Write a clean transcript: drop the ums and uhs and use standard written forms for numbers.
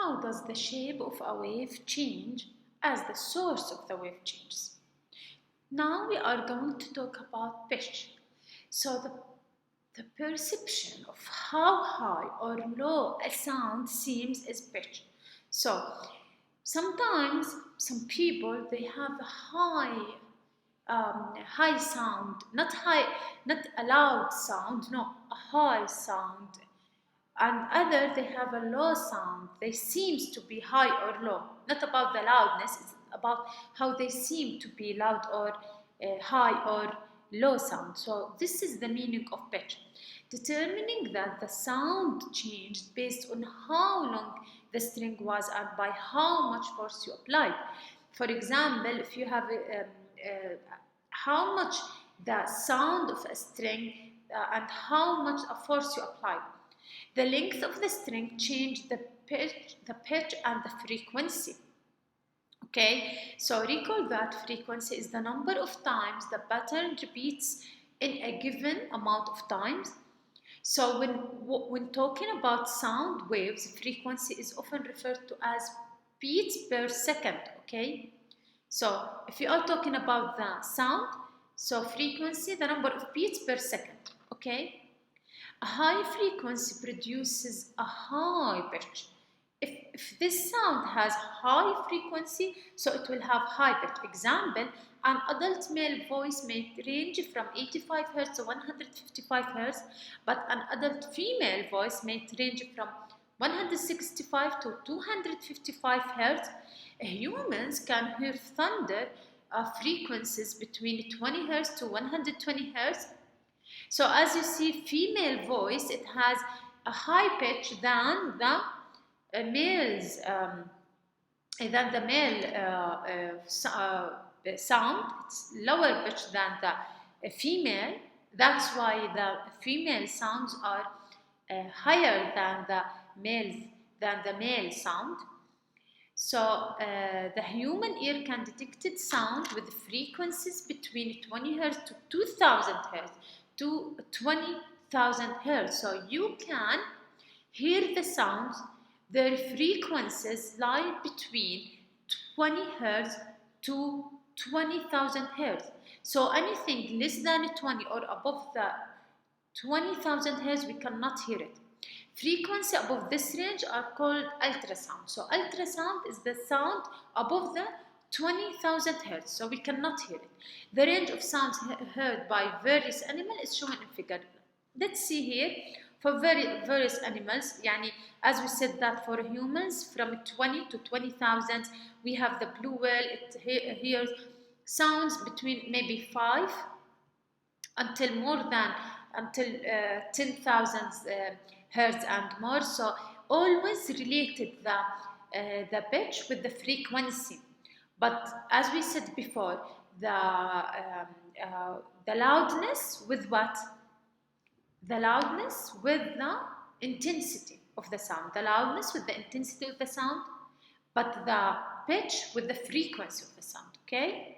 How does the shape of a wave change as the source of the wave changes? Now we are going to talk about pitch. So the perception of how high or low a sound seems is pitch. So sometimes some people they have a high sound, not a loud sound, no, a high sound, and other they have a low sound. They seems to be high or low, not about the loudness, it's about how they seem to be loud or high or low sound. So this is the meaning of pitch, determining that the sound changed based on how long the string was and by how much force you applied. For example, if you have how much the sound of a string and how much a force you apply. The length of the string changed the pitch and the frequency. Okay, so recall that frequency is the number of times the pattern repeats in a given amount of times. So when talking about sound waves, frequency is often referred to as beats per second. Okay, so if you are talking about the sound, so frequency, the number of beats per second. Okay. A high frequency produces a high pitch. If this sound has high frequency, so it will have high pitch. Example, an adult male voice may range from 85 Hz to 155 Hz, but an adult female voice may range from 165 to 255 Hz. Humans can hear thunder frequencies between 20 Hz to 120 Hz. So as you see, female voice, it has a high pitch than the male's sound. It's lower pitch than the female. That's why the female sounds are higher than the male sound. So the human ear can detect sound with frequencies between 20 Hz to 2000 Hz to 20,000 Hz. So you can hear the sounds, their frequencies lie between 20 Hz to 20,000 Hz. So anything less than 20 or above the 20,000 Hz, we cannot hear it. Frequency above this range are called ultrasound. So ultrasound is the sound above the 20,000 Hz, so we cannot hear it. The range of sounds heard by various animals is shown in figure. Let's see here for various animals. Yani, as we said that for humans from 20 to 20,000, we have the blue whale. It hears sounds between maybe 5 until 10,000 Hertz and more. So always related the pitch with the frequency. But as we said before, the loudness with what? The loudness with the intensity of the sound. The loudness with the intensity of the sound, but the pitch with the frequency of the sound. Okay?